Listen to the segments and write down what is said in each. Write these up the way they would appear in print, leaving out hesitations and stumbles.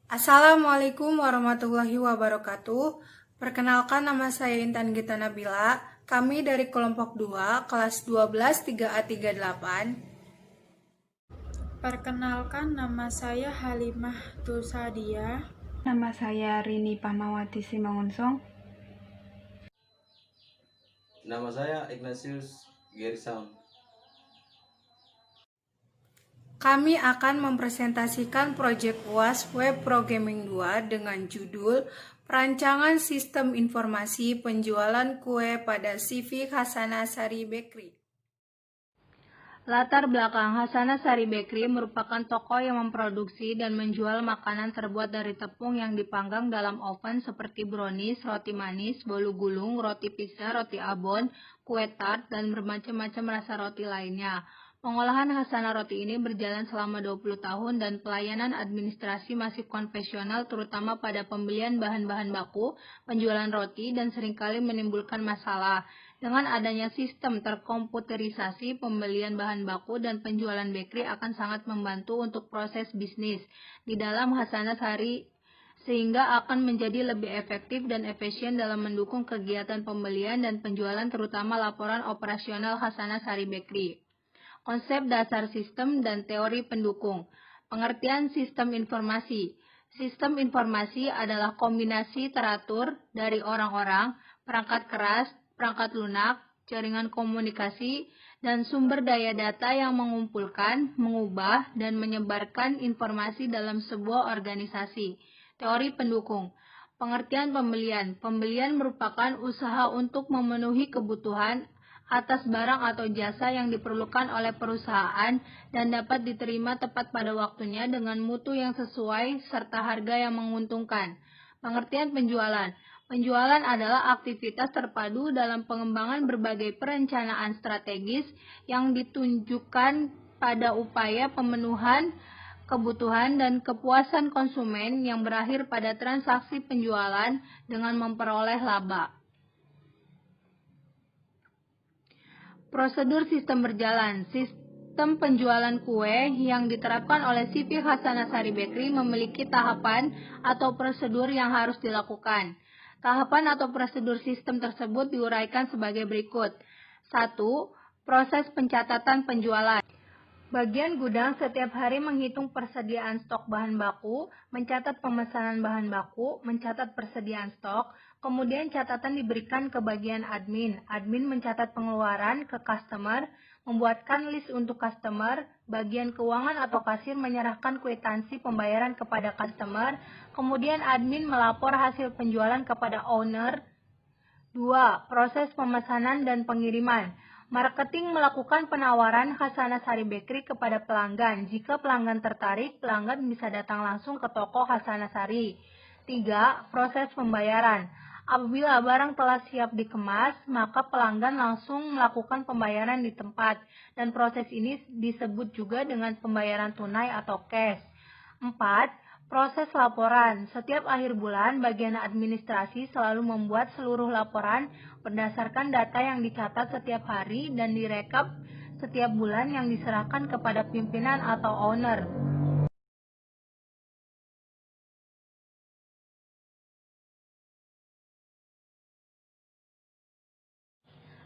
Assalamualaikum warahmatullahi wabarakatuh. Perkenalkan, nama saya Intan Gita Nabila. Kami dari kelompok 2, kelas 12 3A38. Perkenalkan, nama saya Halimah Tusadia. Nama saya Rini Pamawati Simangunsong. Nama saya Ignatius Gerisaun. Kami akan mempresentasikan proyek UAS Web Programming 2 dengan judul Perancangan Sistem Informasi Penjualan Kue pada CV Hasanah Sari Bakery. Latar belakang Hasanah Sari Bakery merupakan toko yang memproduksi dan menjual makanan terbuat dari tepung yang dipanggang dalam oven seperti brownies, roti manis, bolu gulung, roti pizza, roti abon, kue tart, dan bermacam-macam rasa roti lainnya. Pengolahan Hasanah roti ini berjalan selama 20 tahun dan pelayanan administrasi masih konvensional terutama pada pembelian bahan-bahan baku, penjualan roti, dan seringkali menimbulkan masalah. Dengan adanya sistem terkomputerisasi, pembelian bahan baku dan penjualan bakery akan sangat membantu untuk proses bisnis di dalam Hasanah Sari sehingga akan menjadi lebih efektif dan efisien dalam mendukung kegiatan pembelian dan penjualan terutama laporan operasional Hasanah Sari Bakery. Konsep dasar sistem dan teori pendukung. Pengertian sistem informasi. Sistem informasi adalah kombinasi teratur dari orang-orang, perangkat keras, perangkat lunak, jaringan komunikasi, dan sumber daya data yang mengumpulkan, mengubah, dan menyebarkan informasi dalam sebuah organisasi. Teori pendukung. Pengertian pembelian. Pembelian merupakan usaha untuk memenuhi kebutuhan atas barang atau jasa yang diperlukan oleh perusahaan dan dapat diterima tepat pada waktunya dengan mutu yang sesuai serta harga yang menguntungkan. Pengertian penjualan. Penjualan adalah aktivitas terpadu dalam pengembangan berbagai perencanaan strategis yang ditunjukkan pada upaya pemenuhan kebutuhan dan kepuasan konsumen yang berakhir pada transaksi penjualan dengan memperoleh laba. Prosedur sistem berjalan. Sistem penjualan kue yang diterapkan oleh CV Hasanah Sari Bakery memiliki tahapan atau prosedur yang harus dilakukan. Tahapan atau prosedur sistem tersebut diuraikan sebagai berikut. 1. Proses pencatatan penjualan. Bagian gudang setiap hari menghitung persediaan stok bahan baku, mencatat pemesanan bahan baku, mencatat persediaan stok, kemudian catatan diberikan ke bagian admin. Admin mencatat pengeluaran ke customer, membuatkan list untuk customer, bagian keuangan atau kasir menyerahkan kwitansi pembayaran kepada customer, kemudian admin melapor hasil penjualan kepada owner. 2. Proses pemesanan dan pengiriman. Marketing melakukan penawaran Hasanah Sari Bakery kepada pelanggan. Jika pelanggan tertarik, pelanggan bisa datang langsung ke toko Hasanah Sari. 3. Proses pembayaran. Apabila barang telah siap dikemas, maka pelanggan langsung melakukan pembayaran di tempat, dan proses ini disebut juga dengan pembayaran tunai atau cash. 4. Proses laporan. Setiap akhir bulan, bagian administrasi selalu membuat seluruh laporan berdasarkan data yang dicatat setiap hari dan direkap setiap bulan yang diserahkan kepada pimpinan atau owner.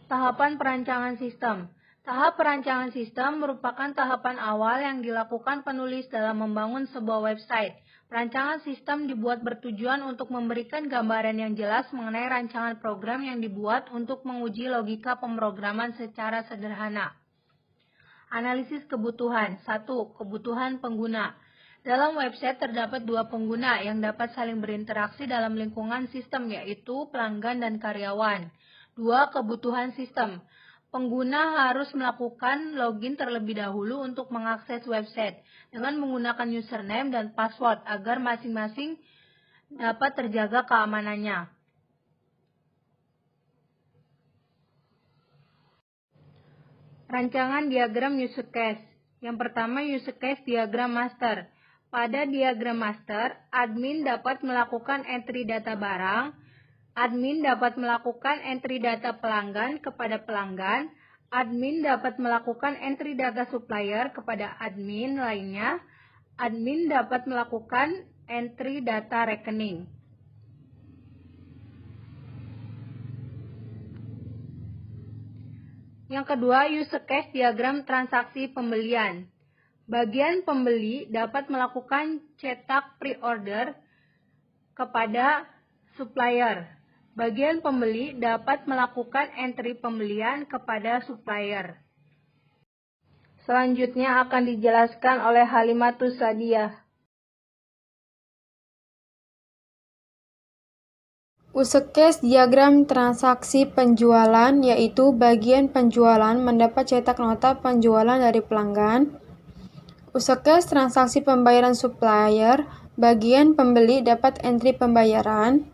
Tahapan perancangan sistem. Tahap perancangan sistem merupakan tahapan awal yang dilakukan penulis dalam membangun sebuah website. Perancangan sistem dibuat bertujuan untuk memberikan gambaran yang jelas mengenai rancangan program yang dibuat untuk menguji logika pemrograman secara sederhana. Analisis kebutuhan. 1. Kebutuhan pengguna. Dalam website terdapat dua pengguna yang dapat saling berinteraksi dalam lingkungan sistem, yaitu pelanggan dan karyawan. 2. Kebutuhan sistem. Pengguna harus melakukan login terlebih dahulu untuk mengakses website dengan menggunakan username dan password agar masing-masing dapat terjaga keamanannya. Rancangan diagram use case. Yang pertama, use case diagram master. Pada diagram master, admin dapat melakukan entry data barang, admin dapat melakukan entry data pelanggan kepada pelanggan, admin dapat melakukan entry data supplier kepada admin lainnya, admin dapat melakukan entry data rekening. Yang kedua, use case diagram transaksi pembelian. Bagian pembeli dapat melakukan cetak pre-order kepada supplier. Bagian pembeli dapat melakukan entry pembelian kepada supplier. Selanjutnya akan dijelaskan oleh Halimah Tusadiah. Use case diagram transaksi penjualan yaitu bagian penjualan mendapat cetak nota penjualan dari pelanggan. Use case transaksi pembayaran supplier, bagian pembeli dapat entry pembayaran.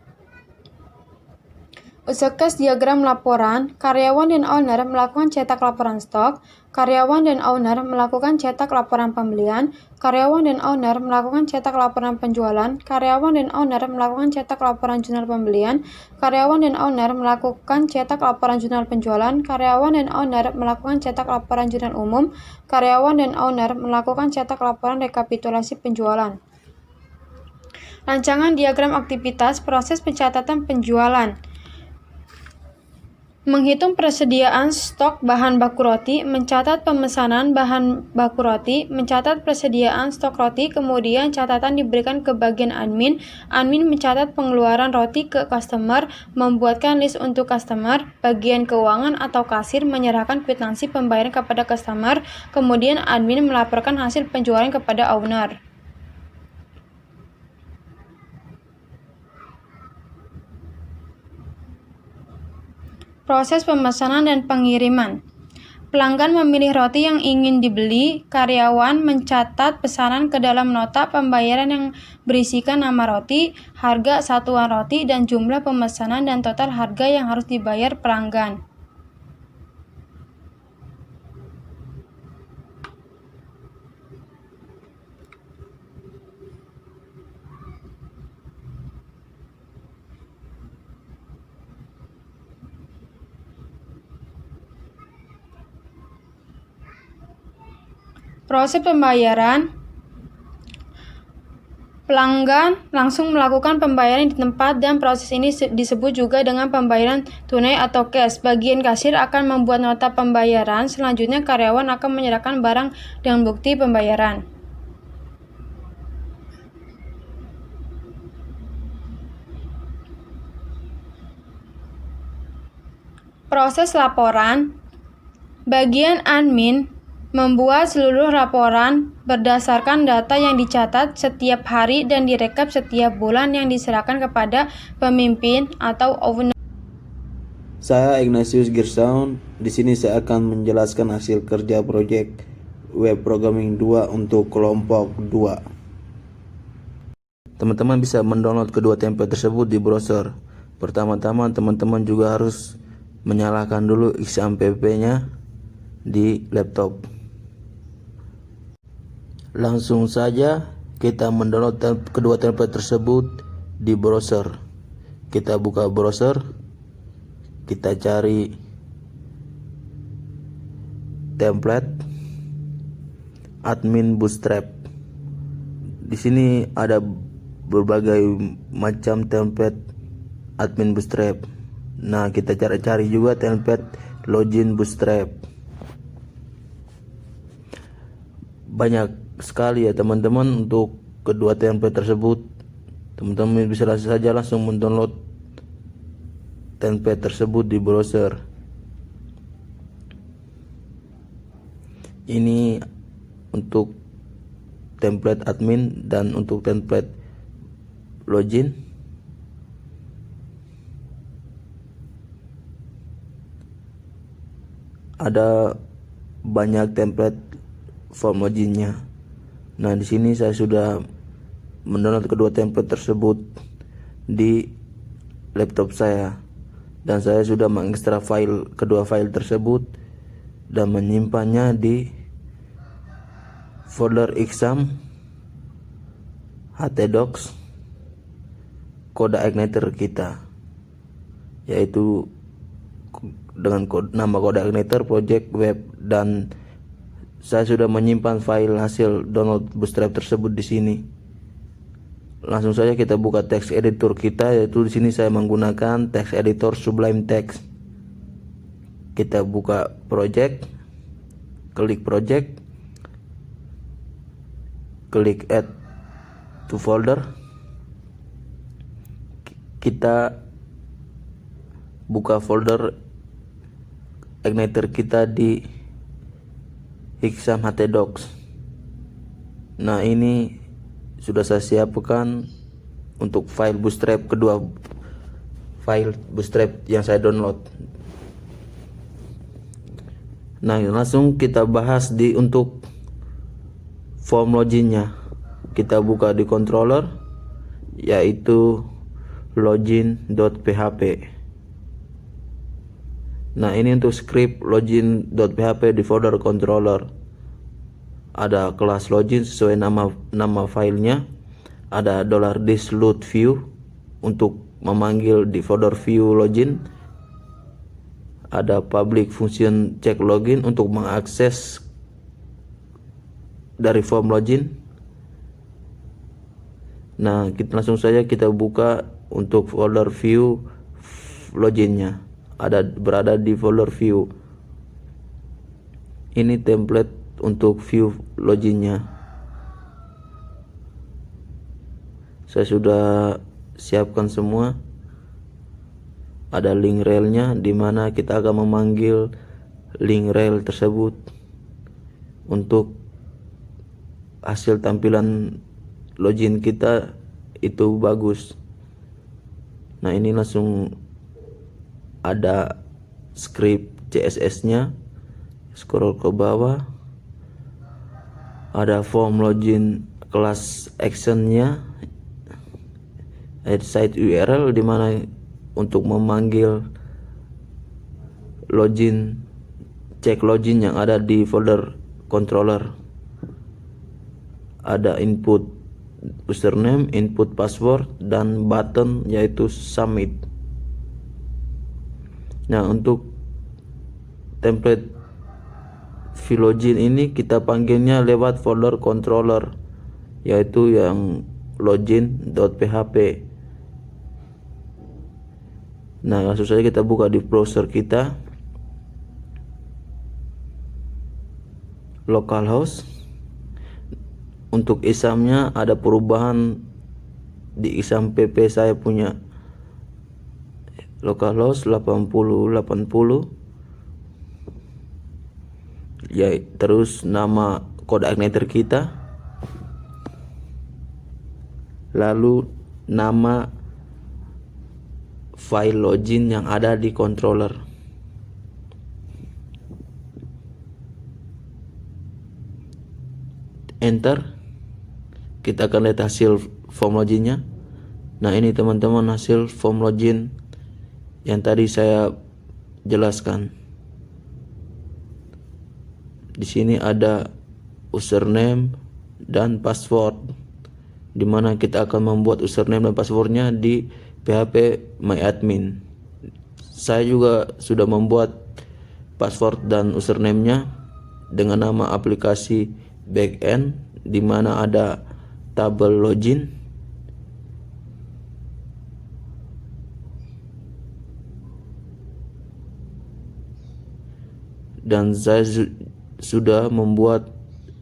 Use case diagram laporan, karyawan dan owner melakukan cetak laporan stok, karyawan dan owner melakukan cetak laporan pembelian, karyawan dan owner melakukan cetak laporan penjualan, karyawan dan owner melakukan cetak laporan jurnal pembelian, karyawan dan owner melakukan cetak laporan jurnal penjualan, karyawan dan owner melakukan cetak laporan jurnal umum, karyawan dan owner melakukan cetak laporan rekapitulasi penjualan. Rancangan diagram aktivitas proses pencatatan penjualan. Menghitung persediaan stok bahan baku roti, mencatat pemesanan bahan baku roti, mencatat persediaan stok roti, kemudian catatan diberikan ke bagian admin. Admin mencatat pengeluaran roti ke customer, membuatkan list untuk customer. Bagian keuangan atau kasir menyerahkan kwitansi pembayaran kepada customer, kemudian admin melaporkan hasil penjualan kepada owner. Proses pemesanan dan pengiriman. Pelanggan memilih roti yang ingin dibeli, karyawan mencatat pesanan ke dalam nota pembayaran yang berisikan nama roti, harga satuan roti, dan jumlah pemesanan dan total harga yang harus dibayar pelanggan. Proses pembayaran. Pelanggan langsung melakukan pembayaran di tempat dan proses ini disebut juga dengan pembayaran tunai atau cash. Bagian kasir akan membuat nota pembayaran. Selanjutnya karyawan akan menyerahkan barang dengan bukti pembayaran. Proses laporan. Bagian admin membuat seluruh laporan berdasarkan data yang dicatat setiap hari dan direkap setiap bulan yang diserahkan kepada pemimpin atau owner. Saya Ignatius Girsaun. Di sini saya akan menjelaskan hasil kerja proyek web programming 2 untuk kelompok 2. Teman-teman bisa mendownload kedua template tersebut di browser. Pertama-tama teman-teman juga harus menyalakan dulu XAMPP-nya di laptop. Langsung saja kita mendownload kedua template tersebut di browser. Kita buka browser, kita cari template admin Bootstrap. Di sini ada berbagai macam template admin Bootstrap. Nah, kita cari juga template login Bootstrap. Banyak sekali ya teman-teman untuk kedua template tersebut. Teman-teman bisa saja langsung mendownload template tersebut di browser. Ini untuk template admin dan untuk template login. Ada banyak template form loginnya. Nah, di sini saya sudah mendownload kedua template tersebut di laptop saya, dan saya sudah mengekstrak kedua file tersebut dan menyimpannya di folder exam htdocs kode igniter kita, yaitu dengan nama kode igniter project web, dan saya sudah menyimpan file hasil download Bootstrap tersebut di sini. langsung saja kita buka text editor kita, yaitu di sini saya menggunakan text editor Sublime Text. Kita buka project, klik project, klik add to folder. Kita buka folder Igniter kita di Hixam htdocs. Nah, ini sudah saya siapkan untuk file bootstrap, kedua file bootstrap yang saya download. Nah, langsung kita bahas untuk form loginnya. Kita buka di controller, yaitu login.php. Nah, ini untuk script login.php di folder controller. Ada kelas login sesuai nama filenya. Ada $this_load_view untuk memanggil di folder view login. Ada public function check login untuk mengakses dari form login. Nah, langsung saja kita buka untuk folder view loginnya. Berada di folder view. Ini template untuk view loginnya. Saya sudah siapkan semua. Ada link railnya, di mana kita akan memanggil link rail tersebut untuk hasil tampilan login kita itu bagus. Nah, ini langsung ada script CSS-nya. Scroll ke bawah, ada form login kelas action-nya, site URL di mana untuk memanggil login, cek login yang ada di folder controller. Ada input username, input password, dan button yaitu submit. Nah, untuk template view login ini kita panggilnya lewat folder controller, yaitu yang login.php. Nah, langsung saja kita buka di browser kita, localhost. Untuk isamnya ada perubahan di isam pp saya punya localhost 8080, ya, terus nama kode igniter kita, lalu nama file login yang ada di controller. Enter. Kita akan lihat hasil form loginnya. Nah, ini teman-teman hasil form login yang tadi saya jelaskan. Di sini ada username dan password, di mana kita akan membuat username dan passwordnya di PHP MyAdmin. Saya juga sudah membuat password dan username-nya dengan nama aplikasi backend, di mana ada tabel login. Dan saya sudah membuat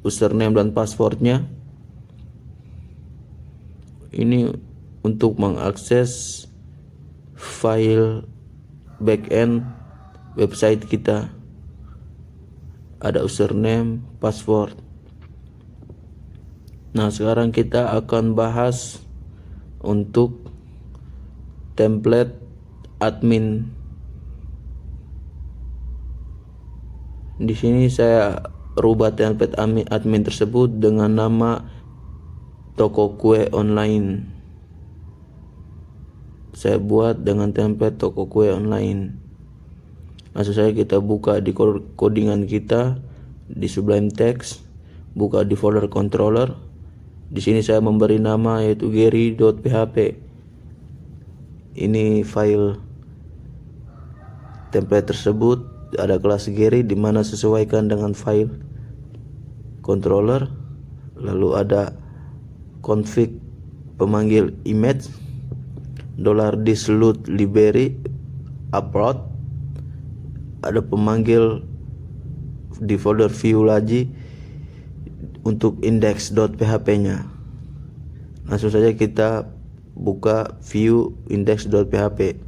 username dan passwordnya. Ini untuk mengakses file backend website kita. Ada username, password. Nah, sekarang kita akan bahas untuk template admin. Di sini saya rubah template admin tersebut dengan nama toko kue online. Saya buat dengan template toko kue online. Langsung saja kita buka di codingan kita di Sublime Text, buka di folder controller. Di sini saya memberi nama yaitu gary.php. Ini file template tersebut, ada kelas Gary di mana sesuaikan dengan file controller. Lalu ada config pemanggil image, $disload library upload, ada pemanggil di folder view lagi untuk index.php nya. Langsung saja kita buka view index.php.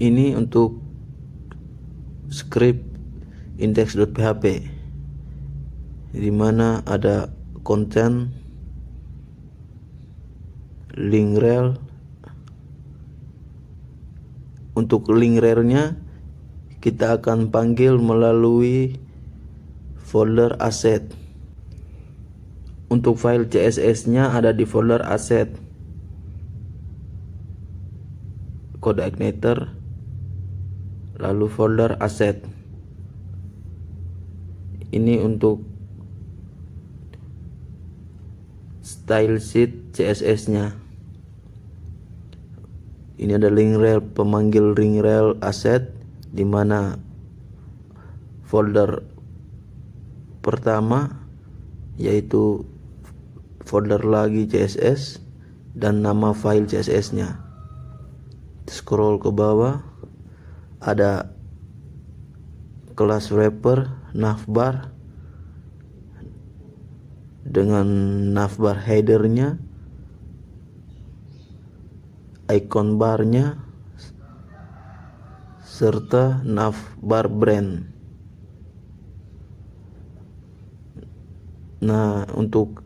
Ini untuk script index.php, di mana ada konten, link rel. Untuk link relnya kita akan panggil melalui folder asset. Untuk file CSS-nya ada di folder asset, kode igniter, lalu folder asset. Ini untuk style sheet CSS-nya. Ini ada link rel, pemanggil link rel asset, di mana folder pertama yaitu folder lagi CSS dan nama file CSS-nya. Scroll ke bawah, ada kelas wrapper navbar dengan navbar headernya, icon barnya, serta navbar brand. Nah, untuk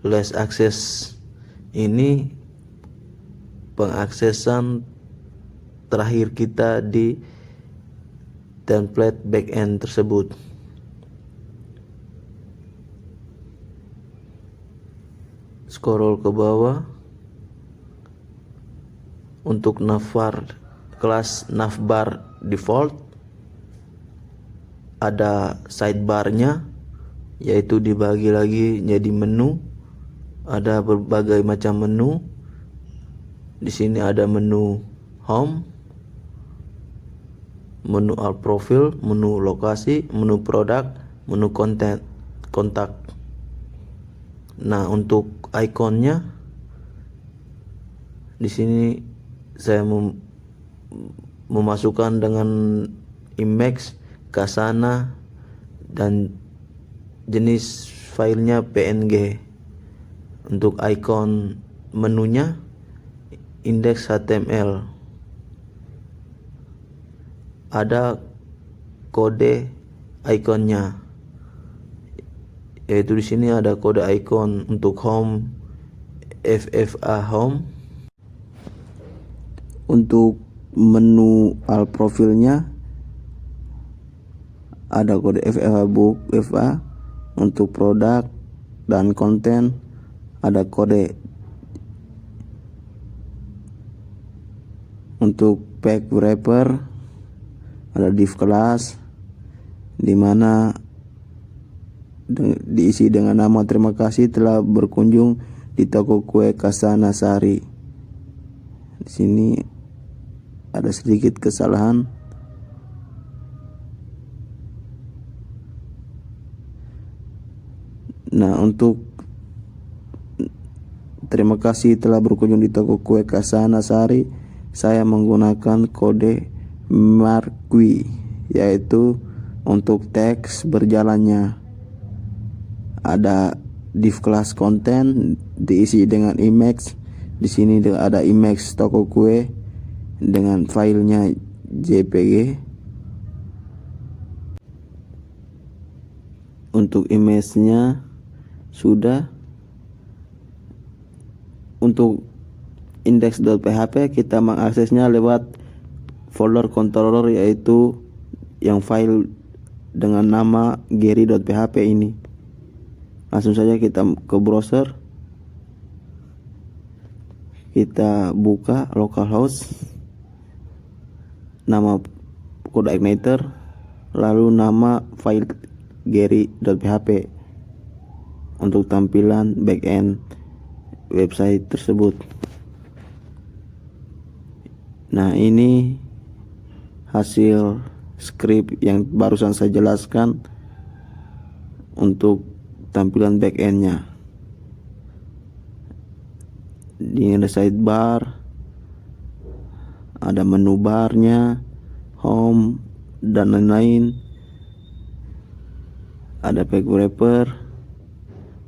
last access ini pengaksesan terakhir kita di template backend tersebut. Scroll ke bawah. Untuk navbar, kelas navbar default, ada sidebarnya, yaitu dibagi lagi jadi menu. Ada berbagai macam menu. Di sini ada menu home, menu all profile, menu lokasi, menu produk, menu kontak. Nah, untuk ikonnya di sini saya memasukkan dengan image, Kasana, dan jenis filenya PNG. Untuk icon menunya index.html. Ada kode ikonnya, yaitu di sini ada kode icon untuk home, FFA home. Untuk menu all profilnya ada kode FFA book, FA. Untuk produk dan konten ada kode. Untuk pack wrapper ada div class, di mana diisi dengan nama terima kasih telah berkunjung di toko kue Kasana Sari. Di sini ada sedikit kesalahan. Nah, untuk terima kasih telah berkunjung di toko kue Kasana Sari, saya menggunakan kode marquee, yaitu untuk teks berjalannya. Ada div class konten diisi dengan image. Di sini ada image toko kue dengan filenya JPG. Untuk image-nya sudah. Untuk index.php kita mengaksesnya lewat folder controller, yaitu yang file dengan nama gary.php ini. Langsung saja kita ke browser, kita buka localhost, nama kode igniter, lalu nama file gary.php untuk tampilan backend website tersebut. Nah, ini hasil script yang barusan saya jelaskan untuk tampilan backendnya. Ini ada sidebar, ada menu barnya, home dan lain-lain. Ada page wrapper,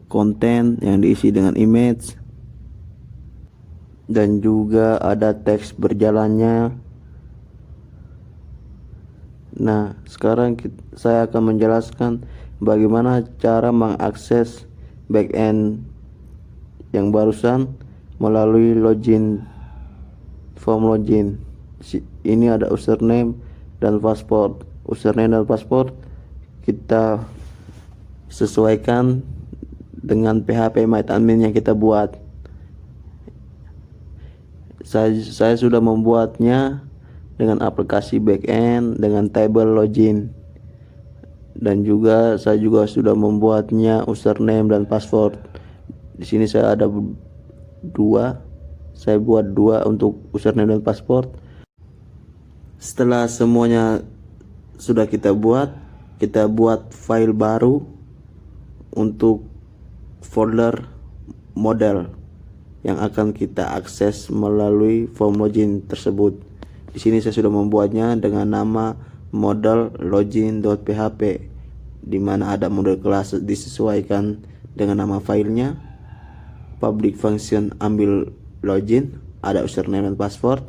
konten yang diisi dengan image, dan juga ada teks berjalannya. Nah, sekarang saya akan menjelaskan bagaimana cara mengakses backend yang barusan melalui login, form login. Ini ada username dan password. Username dan password kita sesuaikan dengan PHP MyAdmin yang kita buat. Saya sudah membuatnya dengan aplikasi backend dengan table login, dan juga saya sudah membuatnya username dan password. Di sini saya ada saya buat dua untuk username dan password. Setelah semuanya sudah kita buat file baru untuk folder model yang akan kita akses melalui form login tersebut. Di sini saya sudah membuatnya dengan nama model login.php, di mana ada model kelas disesuaikan dengan nama filenya. Public function ambil login, ada username dan password.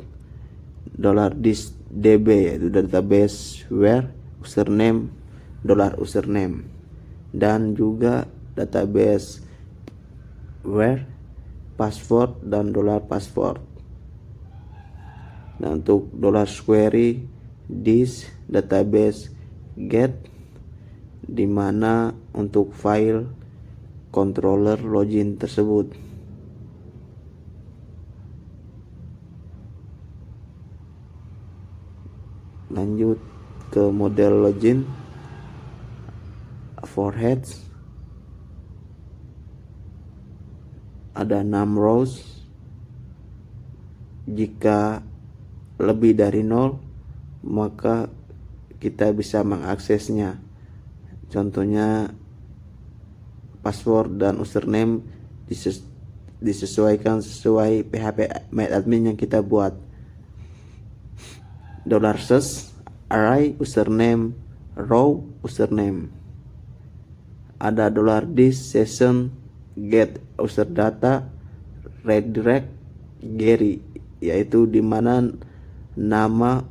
$db yaitu database where username $username, dan juga database where password dan $password. Nah, untuk $query this database get, di mana untuk file controller login tersebut. Lanjut ke model login for heads, ada 6 rows. Jika lebih dari 0 maka kita bisa mengaksesnya. Contohnya password dan username disesuaikan sesuai PHP MyAdmin yang kita buat. $search array username row username. Ada $this session get user data redirect Gary, yaitu di mana nama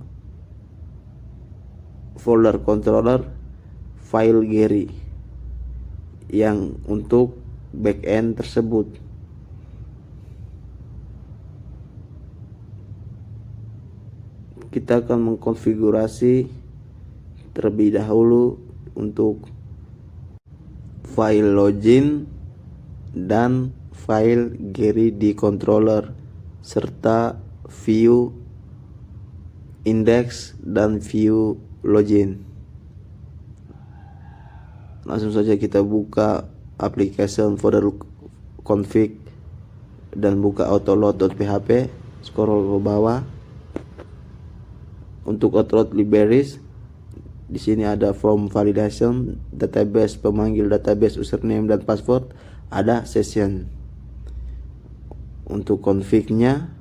folder controller file Gary yang untuk backend tersebut. Kita akan mengkonfigurasi terlebih dahulu untuk file login dan file Gary di controller, serta view index dan view login. Langsung saja kita buka application folder config dan buka autoload.php, scroll ke bawah. Untuk autoload libraries, di sini ada form validation, database pemanggil database username dan password, ada session. Untuk config-nya,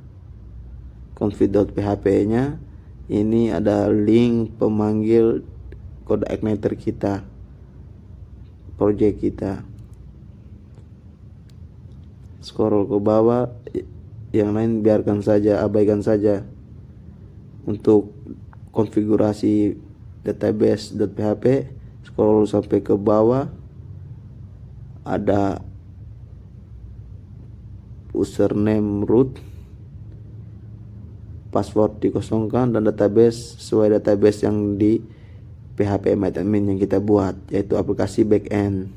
config.php-nya, ini ada link pemanggil kode igniter kita, project kita. Scroll ke bawah, yang lain biarkan saja, abaikan saja. Untuk konfigurasi database.php, scroll sampai ke bawah, ada username root, password dikosongkan, dan database sesuai database yang di PHP MyAdmin yang kita buat, yaitu aplikasi backend.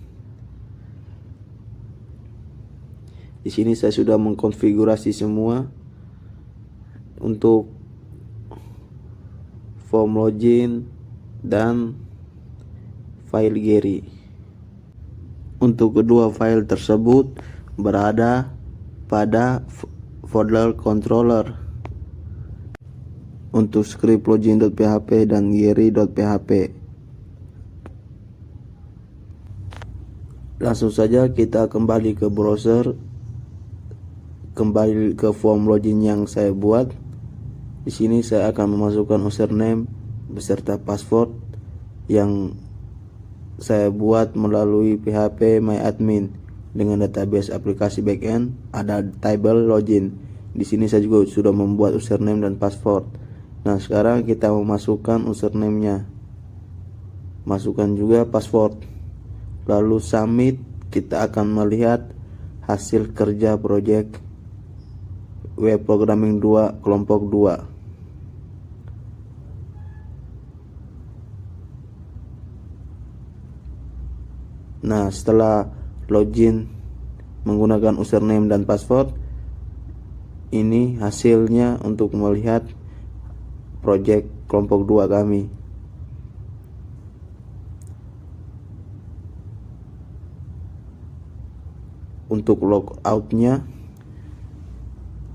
Di sini saya sudah mengkonfigurasi semua untuk form login dan file Gary. Untuk kedua file tersebut berada pada folder controller. Untuk script login.php dan Gary.php. Langsung saja kita kembali ke browser, kembali ke form login yang saya buat. Di sini saya akan memasukkan username beserta password yang saya buat melalui PHP MyAdmin dengan database aplikasi backend. Ada table login. Di sini saya juga sudah membuat username dan password. Nah, sekarang kita memasukkan username-nya. Masukkan juga password. Lalu submit. Kita akan melihat hasil kerja project web programming 2 kelompok 2. Nah, setelah login menggunakan username dan password, ini hasilnya untuk melihat project kelompok 2 kami. Untuk logoutnya,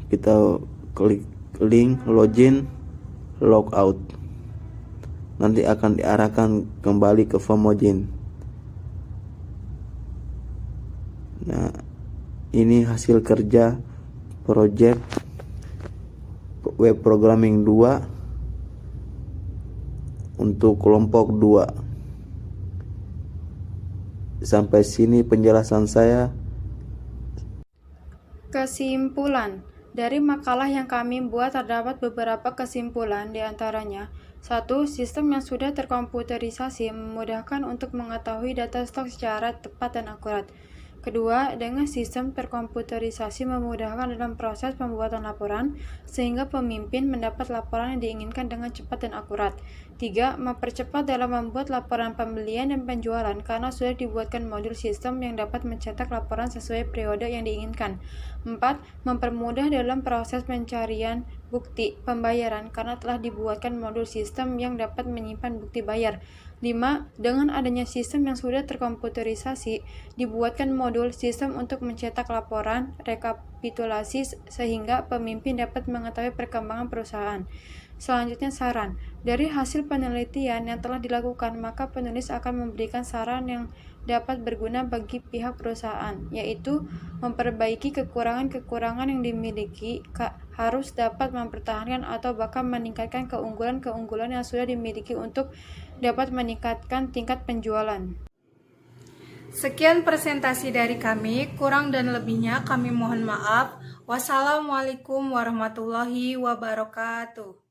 kita klik link login logout. Nanti akan diarahkan kembali ke form login. Nah, ini hasil kerja project web programming 2 untuk kelompok 2. Sampai sini penjelasan saya. Kesimpulan. Dari makalah yang kami buat terdapat beberapa kesimpulan, di antaranya 1. Sistem yang sudah terkomputerisasi memudahkan untuk mengetahui data stok secara tepat dan akurat. Kedua, dengan sistem terkomputerisasi memudahkan dalam proses pembuatan laporan, sehingga pemimpin mendapat laporan yang diinginkan dengan cepat dan akurat. 3. Mempercepat dalam membuat laporan pembelian dan penjualan karena sudah dibuatkan modul sistem yang dapat mencetak laporan sesuai periode yang diinginkan. 4. Mempermudah dalam proses pencarian bukti pembayaran karena telah dibuatkan modul sistem yang dapat menyimpan bukti bayar. 5. Dengan adanya sistem yang sudah terkomputerisasi, dibuatkan modul sistem untuk mencetak laporan rekapitulasi sehingga pemimpin dapat mengetahui perkembangan perusahaan. Selanjutnya saran. Dari hasil penelitian yang telah dilakukan, maka penulis akan memberikan saran yang dapat berguna bagi pihak perusahaan, yaitu memperbaiki kekurangan-kekurangan yang dimiliki, harus dapat mempertahankan atau bahkan meningkatkan keunggulan-keunggulan yang sudah dimiliki untuk dapat meningkatkan tingkat penjualan. Sekian presentasi dari kami, kurang dan lebihnya kami mohon maaf. Wassalamualaikum warahmatullahi wabarakatuh.